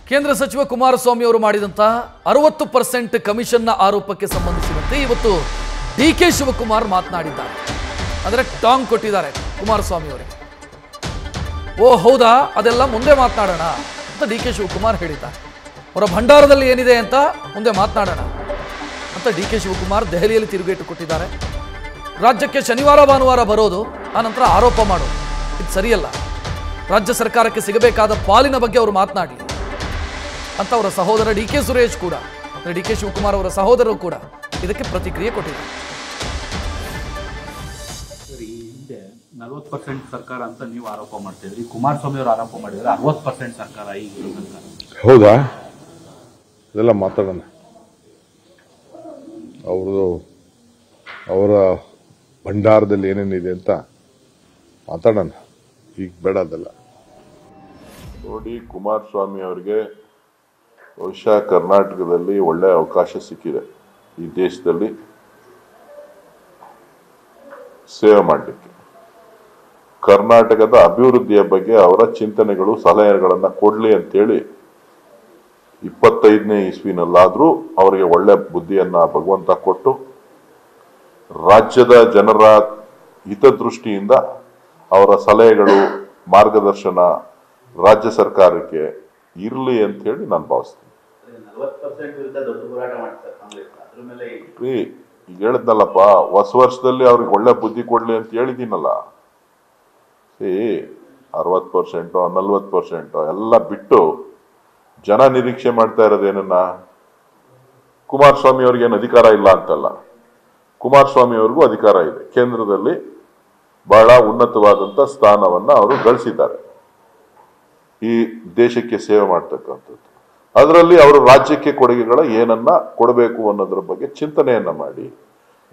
ಕೇಂದ್ರ ಸಚಿವ ಕುಮಾರಸ್ವಾಮಿ ಅವರು ಮಾಡಿದಂತಹ 60% ಕಮಿಷನ್ನ ಆರೋಪಕ್ಕೆ ಸಂಬಂಧಿಸಿದಂತೆ ಇವತ್ತು ಡಿಕೆ ಶಿವಕುಮಾರ್ ಮಾತನಾಡಿದ್ದಾರೆ. ಅಂದರೆ ಟಾಂಗ್ ಕೊಟ್ಟಿದ್ದಾರೆ ಕುಮಾರಸ್ವಾಮಿ ಅವರಿಗೆ. ಓ ಹೌದಾ, ಅದೆಲ್ಲ ಮುಂದೆ ಮಾತನಾಡೋಣ ಅಂತ ಡಿಕೆ ಶಿವಕುಮಾರ್ ಹೇಳಿದ್ದಾರೆ. ಅವರ ಭಂಡಾರದಲ್ಲಿ ಏನಿದೆ ಅಂತ ಮುಂದೆ ಮಾತನಾಡೋಣ ಅಂತ ಡಿಕೆ ಶಿವಕುಮಾರ್ ದೆಹಲಿಯಲ್ಲಿ ತಿರುಗೇಟು ಕೊಟ್ಟಿದ್ದಾರೆ. ರಾಜ್ಯಕ್ಕೆ ಶನಿವಾರ ಭಾನುವಾರ ಬರೋದು, ಆನಂತರ ಆರೋಪ ಮಾಡೋದು, ಇದು ಸರಿಯಲ್ಲ. ರಾಜ್ಯ ಸರ್ಕಾರಕ್ಕೆ ಸಿಗಬೇಕಾದ ಪಾಲಿನ ಬಗ್ಗೆ ಅವರು ಮಾತನಾಡಲಿ ಅಂತ ಅವರ ಸಹೋದರ ಡಿ ಕೆ ಸುರೇಶ್ ಕೂಡ, ಡಿ ಕೆ ಶಿವಕುಮಾರ್ ಅವರ ಸಹೋದರರು ಕೂಡ ಇದಕ್ಕೆ ಪ್ರತಿಕ್ರಿಯೆ ಕೊಟ್ಟಿದ್ದಾರೆ. 40% ಸರ್ಕಾರ ಅಂತ ನೀವು ಆರೋಪ ಮಾಡ್ತಿದ್ರಿ, ಕುಮಾರಸ್ವಾಮಿ ಅವರು ಆರೋಪ ಮಾಡಿದ್ರೆ 60% ಸರ್ಕಾರ ಈಗಿರೋ ಸರ್ಕಾರ. ಹೌದಾ? ಇದೆಲ್ಲ ಮಾತಾಡೋಣ. ಅವರ ಭಂಡಾರದಲ್ಲಿ ಏನೇನಿದೆ ಅಂತ ಮಾತಾಡೋಣ, ಈಗ ಬೇಡ ಅದೆಲ್ಲ. ನೋಡಿ, ಕುಮಾರಸ್ವಾಮಿ ಅವರಿಗೆ ಬಹುಶಃ ಕರ್ನಾಟಕದಲ್ಲಿ ಒಳ್ಳೆ ಅವಕಾಶ ಸಿಕ್ಕಿದೆ ಈ ದೇಶದಲ್ಲಿ ಸೇವೆ ಮಾಡಲಿಕ್ಕೆ. ಕರ್ನಾಟಕದ ಅಭಿವೃದ್ಧಿಯ ಬಗ್ಗೆ ಅವರ ಚಿಂತನೆಗಳು ಸಲಹೆಗಳನ್ನು ಕೊಡ್ಲಿ ಅಂತೇಳಿ 25ನೇ ಇಸ್ವಿನಲ್ಲಾದ್ರೂ ಅವರಿಗೆ ಒಳ್ಳೆ ಬುದ್ಧಿಯನ್ನ ಭಗವಂತ ಕೊಟ್ಟು ರಾಜ್ಯದ ಜನರ ಹಿತದೃಷ್ಟಿಯಿಂದ ಅವರ ಸಲಹೆಗಳು ಮಾರ್ಗದರ್ಶನ ರಾಜ್ಯ ಸರ್ಕಾರಕ್ಕೆ ಇರಲಿ ಅಂತ ಹೇಳಿ ನಾನು ಭಾವಿಸ್ತೀನಿ. ಈಗ ಹೇಳಿದ್ನಲ್ಲಪ್ಪ, ಹೊಸ ವರ್ಷದಲ್ಲಿ ಅವ್ರಿಗೆ ಒಳ್ಳೆ ಬುದ್ಧಿ ಕೊಡ್ಲಿ ಅಂತ ಹೇಳಿದ್ದೀನಲ್ಲ. 60% 40% ಎಲ್ಲ ಬಿಟ್ಟು ಜನ ನಿರೀಕ್ಷೆ ಮಾಡ್ತಾ ಇರೋದೇನನ್ನ, ಕುಮಾರಸ್ವಾಮಿ ಅವ್ರಿಗೇನು ಅಧಿಕಾರ ಇಲ್ಲ ಅಂತಲ್ಲ. ಕುಮಾರಸ್ವಾಮಿ ಅವ್ರಿಗೂ ಅಧಿಕಾರ ಇದೆ. ಕೇಂದ್ರದಲ್ಲಿ ಬಹಳ ಉನ್ನತವಾದಂತ ಸ್ಥಾನವನ್ನ ಅವರು ಗಳಿಸಿದ್ದಾರೆ ಈ ದೇಶಕ್ಕೆ ಸೇವೆ ಮಾಡ್ತಕ್ಕಂಥದ್ದು. ಅದರಲ್ಲಿ ಅವರು ರಾಜ್ಯಕ್ಕೆ ಕೊಡುಗೆಗಳ ಏನನ್ನ ಕೊಡಬೇಕು ಅನ್ನೋದ್ರ ಬಗ್ಗೆ ಚಿಂತನೆಯನ್ನ ಮಾಡಿ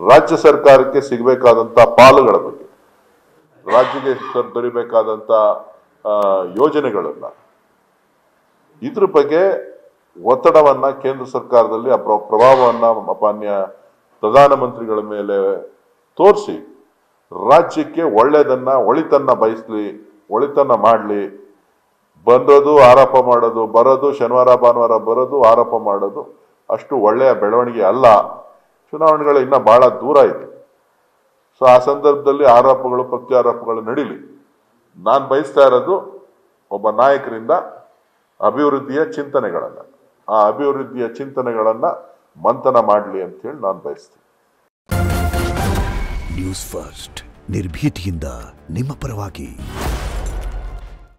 ರಾಜ್ಯ ಸರ್ಕಾರಕ್ಕೆ ಸಿಗಬೇಕಾದಂತ ಪಾಲುಗಳ ಬಗ್ಗೆ, ರಾಜ್ಯಕ್ಕೆ ದೊರೆಯಬೇಕಾದಂತ ಯೋಜನೆಗಳನ್ನ, ಇದ್ರ ಬಗ್ಗೆ ಒತ್ತಡವನ್ನ ಕೇಂದ್ರ ಸರ್ಕಾರದಲ್ಲಿ ಆ ಪ್ರಭಾವವನ್ನ ಮಾನ್ಯ ಪ್ರಧಾನಮಂತ್ರಿಗಳ ಮೇಲೆ ತೋರಿಸಿ ರಾಜ್ಯಕ್ಕೆ ಒಳಿತನ್ನ ಬಯಸ್ಲಿ, ಒಳಿತನ್ನ ಮಾಡಲಿ. ಬಂದೋದು ಆರೋಪ ಮಾಡೋದು, ಬರೋದು ಶನಿವಾರ ಭಾನುವಾರ ಬರೋದು ಆರೋಪ ಮಾಡೋದು ಅಷ್ಟು ಒಳ್ಳೆಯ ಬೆಳವಣಿಗೆ ಅಲ್ಲ. ಚುನಾವಣೆಗಳು ಇನ್ನ ಬಹಳ ದೂರ ಇದೆ. ಸೊ ಆ ಸಂದರ್ಭದಲ್ಲಿ ಆರೋಪಗಳು ಪ್ರತ್ಯಾರೋಪಗಳು ನಡೀಲಿ. ನಾನು ಬಯಸ್ತಾ ಇರೋದು ಒಬ್ಬ ನಾಯಕರಿಂದ ಅಭಿವೃದ್ಧಿಯ ಚಿಂತನೆಗಳನ್ನ, ಆ ಅಭಿವೃದ್ಧಿಯ ಚಿಂತನೆಗಳನ್ನ ಮಂಥನ ಮಾಡಲಿ ಅಂತ ಹೇಳಿ ನಾನು ಬಯಸ್ತೀನಿ. ನ್ಯೂಸ್ ಫಸ್ಟ್, ನಿರ್ಭೀತಿಯಿಂದ ನಿಮ್ಮ ಪರವಾಗಿ.